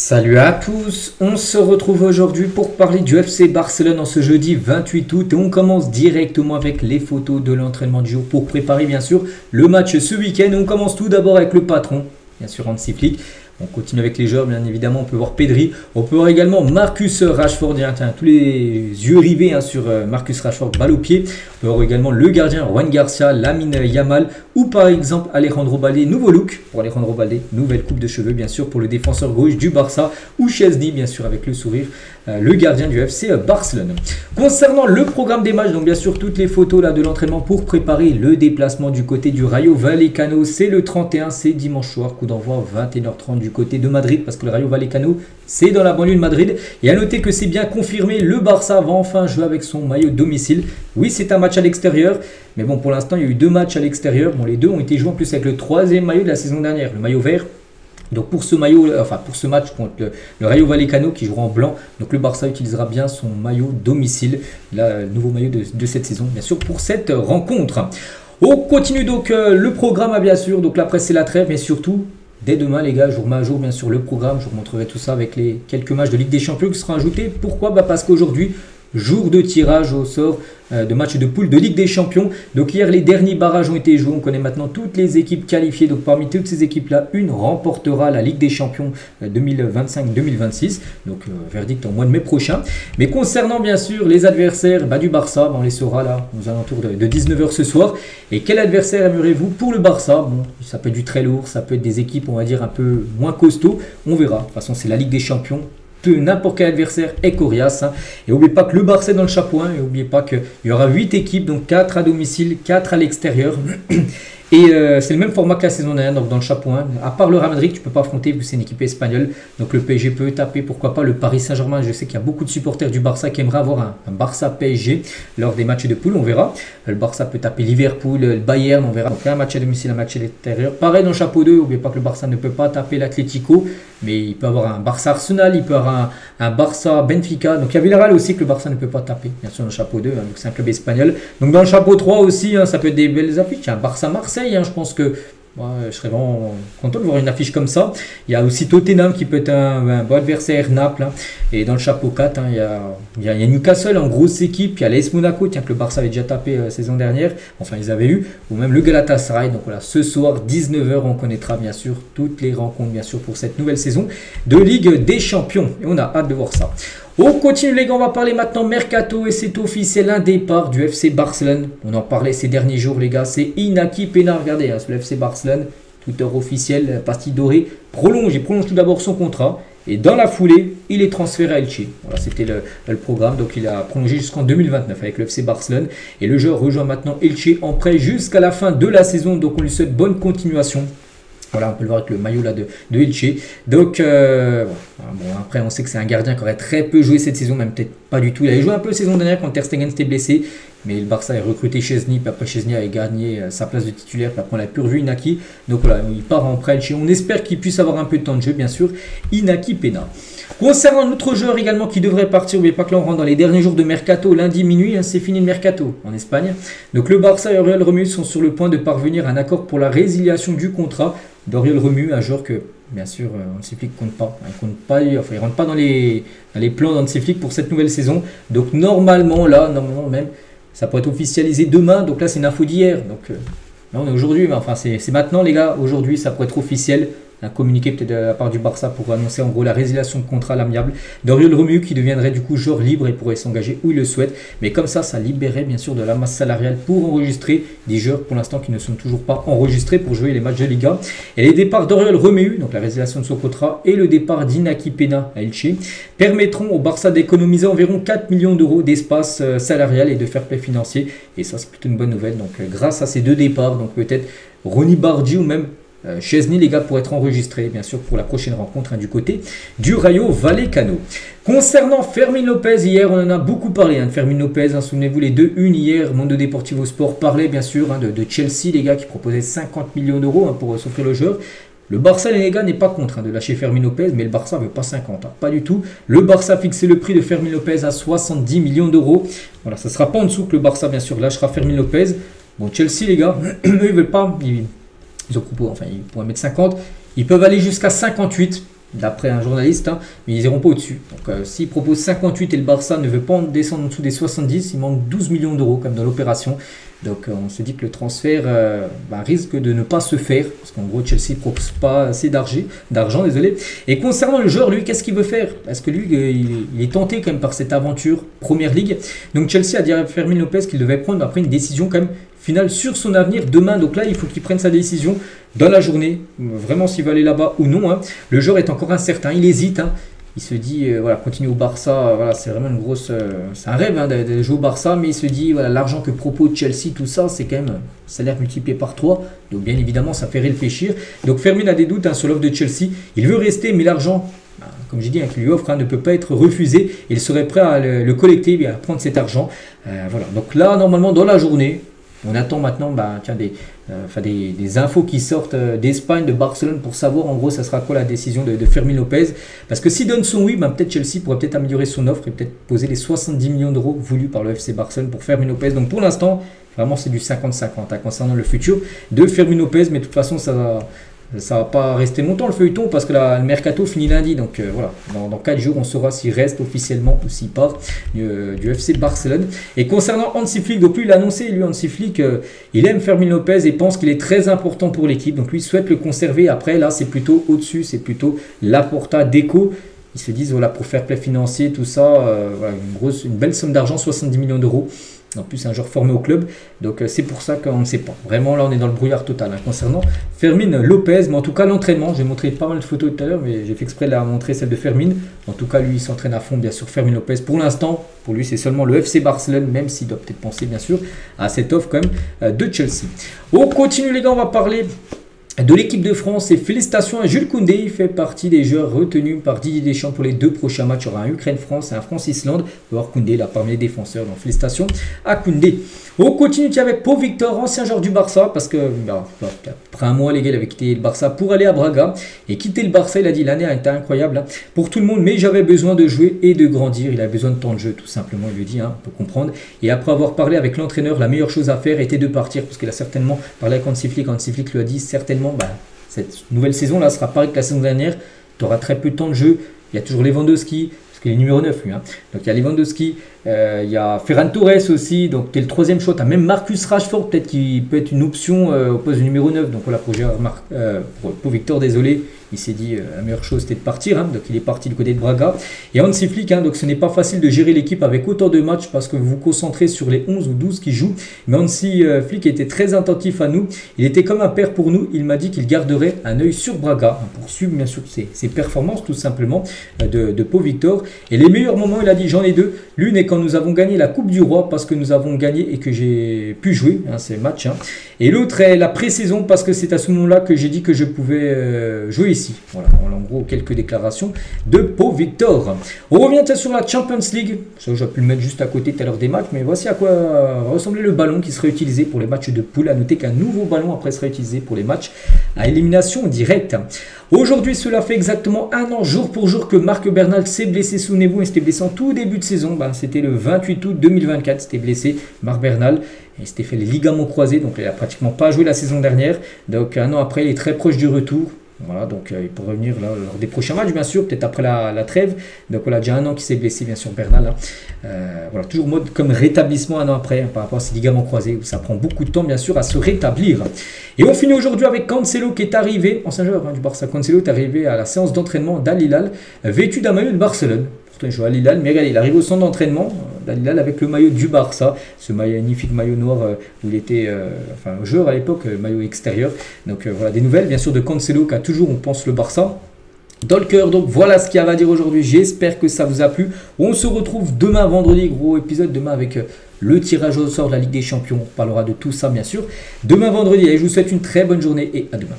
Salut à tous, on se retrouve aujourd'hui pour parler du FC Barcelone en ce jeudi 28 août et on commence directement avec les photos de l'entraînement du jour pour préparer bien sûr le match ce week-end. On commence tout d'abord avec le patron, bien sûr Hansi Flick. On continue avec les joueurs, bien évidemment, on peut voir Pedri, on peut voir également Marcus Rashford, tous les yeux rivés sur Marcus Rashford, balle au pied. On peut voir également le gardien Juan Garcia, Lamine Yamal ou par exemple Alejandro Balde, nouveau look pour Alejandro Balde, nouvelle coupe de cheveux bien sûr pour le défenseur gauche du Barça ou Chesney bien sûr avec le sourire, le gardien du FC Barcelone. Concernant le programme des matchs, donc bien sûr toutes les photos là de l'entraînement pour préparer le déplacement du côté du Rayo Vallecano, c'est le 31, c'est dimanche soir, coup d'envoi 21h30 du côté de Madrid parce que le Rayo Vallecano c'est dans la banlieue de Madrid. Et à noter que c'est bien confirmé, le Barça va enfin jouer avec son maillot domicile. Oui, c'est un match à l'extérieur, mais bon, pour l'instant il y a eu deux matchs à l'extérieur. Bon, les deux ont été joués en plus avec le troisième maillot de la saison dernière, le maillot vert. Donc pour ce maillot, pour ce match contre le Rayo Vallecano qui jouera en blanc, donc le Barça utilisera bien son maillot domicile, le nouveau maillot de cette saison, bien sûr pour cette rencontre. On continue donc le programme bien sûr, donc là après c'est la trêve, mais surtout dès demain les gars, jour à jour bien sûr le programme, je vous montrerai tout ça avec les quelques matchs de Ligue des Champions qui seront ajoutés. Pourquoi? Parce qu'aujourd'hui, jour de tirage au sort de match de poule de Ligue des Champions. Donc hier, les derniers barrages ont été joués. On connaît maintenant toutes les équipes qualifiées. Donc parmi toutes ces équipes-là, une remportera la Ligue des Champions 2025-2026. Donc verdict en mois de mai prochain. Mais concernant bien sûr les adversaires du Barça, on les saura là aux alentours de 19h ce soir. Et quel adversaire aimeriez-vous pour le Barça? Bon, ça peut être du très lourd, ça peut être des équipes on va dire un peu moins costauds. On verra. De toute façon, c'est la Ligue des Champions. N'importe quel adversaire est coriace. Et n'oubliez pas que le Barça est dans le chapeau. Et n'oubliez pas qu'il y aura 8 équipes, donc 4 à domicile, 4 à l'extérieur. Et c'est le même format que la saison dernière, donc dans le chapeau 1. À part le Real Madrid, tu ne peux pas affronter vu que c'est une équipe espagnole. Donc le PSG peut taper, pourquoi pas le Paris Saint-Germain. Je sais qu'il y a beaucoup de supporters du Barça qui aimeraient avoir un Barça PSG lors des matchs de poule, on verra. Le Barça peut taper Liverpool, le Bayern, on verra. Donc un match à domicile, un match à l'extérieur. Pareil dans le chapeau 2, n'oubliez pas que le Barça ne peut pas taper l'Atlético, mais il peut avoir un Barça Arsenal, il peut avoir un Barça Benfica. Donc il y a Villarreal aussi que le Barça ne peut pas taper, bien sûr dans le chapeau 2, donc c'est un club espagnol. Donc dans le chapeau 3 aussi, ça peut être des belles affiches. Il y a un Barça Marseille. Je pense que je serais vraiment content de voir une affiche comme ça. Il y a aussi Tottenham qui peut être un bon adversaire, Naples. Et dans le chapeau 4, il y a Newcastle en grosse équipe. Il y a l'AS Monaco, que le Barça avait déjà tapé la saison dernière. Enfin, ils avaient eu. Ou même le Galatasaray. Donc voilà, ce soir, 19h, on connaîtra bien sûr toutes les rencontres bien sûr pour cette nouvelle saison de Ligue des Champions. Et on a hâte de voir ça. On continue les gars, on va parler maintenant Mercato et c'est officiel un départ du FC Barcelone. On en parlait ces derniers jours les gars, c'est Iñaki Peña, regardez, sur le FC Barcelone, Twitter officiel, pastille dorée, il prolonge tout d'abord son contrat et dans la foulée, il est transféré à Elche. Voilà, c'était le programme, donc il a prolongé jusqu'en 2029 avec le FC Barcelone et le joueur rejoint maintenant Elche en prêt jusqu'à la fin de la saison, donc on lui souhaite bonne continuation. Voilà, on peut le voir avec le maillot là de Elche. Donc, après, on sait que c'est un gardien qui aurait très peu joué cette saison, même peut-être pas du tout. Il avait joué un peu la saison dernière quand Ter Stegen s'était blessé. Mais le Barça a recruté Chesney, puis après Chesney avait gagné sa place de titulaire, puis après on l'a plus revu Iñaki. Donc voilà, il part en prêt Elche. On espère qu'il puisse avoir un peu de temps de jeu, bien sûr. Iñaki Peña. Concernant notre joueur également qui devrait partir, n'oubliez pas que là on rentre dans les derniers jours de Mercato, lundi minuit, c'est fini le Mercato en Espagne. Donc le Barça et Oriol Romeu sont sur le point de parvenir à un accord pour la résiliation du contrat d'Oriol Romeu, un joueur que bien sûr Hansi Flick compte pas. Il rentre pas dans les plans d'Hansi Flick pour cette nouvelle saison. Donc normalement même, ça pourrait être officialisé demain. Donc là c'est une info d'hier. Donc là on est aujourd'hui, mais enfin c'est maintenant les gars, aujourd'hui ça pourrait être officiel. Un communiqué peut-être de la part du Barça pour annoncer en gros la résiliation de contrat à l'amiable d'Oriol Romeu qui deviendrait du coup joueur libre et pourrait s'engager où il le souhaite. Mais comme ça libérerait bien sûr de la masse salariale pour enregistrer des joueurs pour l'instant qui ne sont toujours pas enregistrés pour jouer les matchs de Liga. Et les départs d'Oriol Romeu, donc la résiliation de son contrat et le départ d'Iñaki Peña à Elche, permettront au Barça d'économiser environ 4 millions d'euros d'espace salarial et de fair play financier. Et ça c'est plutôt une bonne nouvelle. Donc grâce à ces deux départs, donc peut-être Ronny Bardi ou même Chesney les gars pour être enregistré bien sûr pour la prochaine rencontre du côté du Rayo Vallecano. Concernant Fermín López, hier on en a beaucoup parlé de Fermín López, souvenez-vous les 2-1 hier, Mundo Deportivo Sport parlait bien sûr de Chelsea les gars qui proposait 50 millions d'euros pour s'offrir le joueur. Le Barça les gars n'est pas contre de lâcher Fermín López, mais le Barça ne veut pas 50, pas du tout. Le Barça a fixé le prix de Fermín López à 70 millions d'euros. Voilà, ça ne sera pas en dessous que le Barça bien sûr lâchera Fermín López. Bon Chelsea les gars, eux ils veulent pas, ils ont proposé, enfin ils pourraient mettre 50, ils peuvent aller jusqu'à 58. d'après un journaliste, hein, mais ils n'iront pas au-dessus. Donc s'ils proposent 58 et le Barça ne veut pas descendre en dessous des 70, il manque 12 millions d'euros comme dans l'opération. Donc on se dit que le transfert risque de ne pas se faire, parce qu'en gros Chelsea ne propose pas assez d'argent, désolé. Et concernant le joueur, lui, qu'est-ce qu'il veut faire? Parce que lui, il est tenté quand même par cette aventure Première Ligue. Donc Chelsea a dit à Fermin Lopez qu'il devait prendre après une décision quand même finale sur son avenir demain. Donc là, il faut qu'il prenne sa décision dans la journée, vraiment s'il va aller là-bas ou non. Hein. Le joueur est encore incertain, il hésite. Hein. Il se dit, voilà, continuer au Barça, voilà, c'est vraiment une grosse... c'est un rêve hein, de jouer au Barça, mais il se dit, voilà, l'argent que propose Chelsea, tout ça, c'est quand même salaire multiplié par 3. Donc bien évidemment, ça fait réfléchir. Donc Fermin a des doutes hein, sur l'offre de Chelsea. Il veut rester, mais l'argent, comme j'ai dit, hein, qu'il lui offre, hein, ne peut pas être refusé. Il serait prêt à le collecter, à prendre cet argent. Voilà. Donc là, normalement, dans la journée, on attend maintenant des infos qui sortent d'Espagne, de Barcelone, pour savoir en gros ça sera quoi la décision de Fermin Lopez. Parce que s'il donne son oui, peut-être Chelsea pourrait peut-être améliorer son offre et peut-être poser les 70 millions d'euros voulus par le FC Barcelone pour Fermin Lopez. Donc pour l'instant, vraiment c'est du 50-50 hein, concernant le futur de Fermin Lopez, mais de toute façon ça va pas rester longtemps le feuilleton parce que le mercato finit lundi. Donc voilà, dans 4 jours, on saura s'il reste officiellement ou s'il part du FC Barcelone. Et concernant Hansi Flick, donc lui, il a annoncé, Hansi Flick, il aime Fermin Lopez et pense qu'il est très important pour l'équipe. Donc lui, il souhaite le conserver. Après, là, c'est plutôt au-dessus, c'est plutôt Laporta, Deco. Ils se disent, voilà, pour faire play financier, tout ça, voilà, une belle somme d'argent, 70 millions d'euros. En plus, c'est un joueur formé au club. Donc, c'est pour ça qu'on ne sait pas. Vraiment, là, on est dans le brouillard total hein, concernant Fermin Lopez. Mais en tout cas, l'entraînement, j'ai montré pas mal de photos tout à l'heure, mais j'ai fait exprès de la montrer, celle de Fermin. En tout cas, lui, il s'entraîne à fond, bien sûr, Fermin Lopez. Pour l'instant, pour lui, c'est seulement le FC Barcelone, même s'il doit peut-être penser, bien sûr, à cette offre quand même de Chelsea. On continue, les gars, on va parler de l'équipe de France et félicitations à Jules Koundé. Il fait partie des joueurs retenus par Didier Deschamps pour les 2 prochains matchs. Il y aura un Ukraine-France et un France-Islande. On va voir Koundé là parmi les défenseurs. Donc félicitations à Koundé. On continue avec Pau Victor, ancien joueur du Barça, parce que après un mois, les gars, il avait quitté le Barça pour aller à Braga. Et quitter le Barça, il a dit l'année a été incroyable hein, pour tout le monde, mais j'avais besoin de jouer et de grandir. Il a besoin de temps de jeu, tout simplement, il lui dit, hein, on peut comprendre. Et après avoir parlé avec l'entraîneur, la meilleure chose à faire était de partir, parce qu'il a certainement parlé avec Hansi Flick. Hansi Flick lui a dit certainement, cette nouvelle saison là sera pareil que la saison dernière, tu auras très peu de temps de jeu. Il y a toujours Lewandowski, parce qu'il est numéro 9 lui. Hein. Donc il y a Lewandowski, il y a Ferran Torres aussi, donc tu es le 3e choix. Tu as même Marcus Rashford, peut-être qui peut être une option au poste du numéro 9. Donc voilà, pour Victor, désolé, il s'est dit la meilleure chose c'était de partir. Hein. Donc il est parti du côté de Braga. Et Hansi Flick, hein, donc ce n'est pas facile de gérer l'équipe avec autant de matchs parce que vous vous concentrez sur les 11 ou 12 qui jouent. Mais Hansi Flick était très attentif à nous. Il était comme un père pour nous. Il m'a dit qu'il garderait un œil sur Braga pour suivre bien sûr ses performances tout simplement de Pau Victor. Et les meilleurs moments, il a dit j'en ai 2. L'une est quand nous avons gagné la Coupe du Roi parce que nous avons gagné et que j'ai pu jouer hein, ces matchs. Hein. Et l'autre est la pré-saison parce que c'est à ce moment-là que j'ai dit que je pouvais jouer ici. Voilà, en gros, quelques déclarations de Pau Victor. On revient sur la Champions League. Ça, j'aurais pu le mettre juste à côté tout à l'heure des matchs, mais voici à quoi va ressembler le ballon qui sera utilisé pour les matchs de poule. À noter qu'un nouveau ballon après sera utilisé pour les matchs à élimination directe. Aujourd'hui, cela fait exactement 1 an, jour pour jour, que Marc Bernal s'est blessé. Souvenez-vous, il s'était blessé en tout début de saison. C'était le 28 août 2024. C'était blessé, Marc Bernal. Il s'était fait les ligaments croisés, donc il n'a pratiquement pas joué la saison dernière. Donc 1 an après, il est très proche du retour. Voilà, donc il pourrait revenir là, lors des prochains matchs, bien sûr, peut-être après la trêve. Donc voilà, déjà 1 an qu'il s'est blessé, bien sûr, Bernal. Hein. Voilà, toujours mode comme rétablissement 1 an après, hein, par rapport à ses ligaments croisés, où ça prend beaucoup de temps, bien sûr, à se rétablir. Et on finit aujourd'hui avec Cancelo qui est arrivé, ancien joueur hein, du Barça. Cancelo est arrivé à la séance d'entraînement d'Al Hilal, vêtu d'un maillot de Barcelone. Pourtant, il joue à Al Hilal, mais regardez, il arrive au centre d'entraînement d'Al Hilal avec le maillot du Barça, ce magnifique maillot noir où il était joueur à l'époque, maillot extérieur. Donc voilà, des nouvelles, bien sûr, de Cancelo qui a toujours, on pense, le Barça dans le cœur. Donc voilà ce qu'il y a à dire aujourd'hui. J'espère que ça vous a plu. On se retrouve demain vendredi, gros épisode demain avec le tirage au sort de la Ligue des Champions. On parlera de tout ça bien sûr demain vendredi. Et je vous souhaite une très bonne journée et à demain.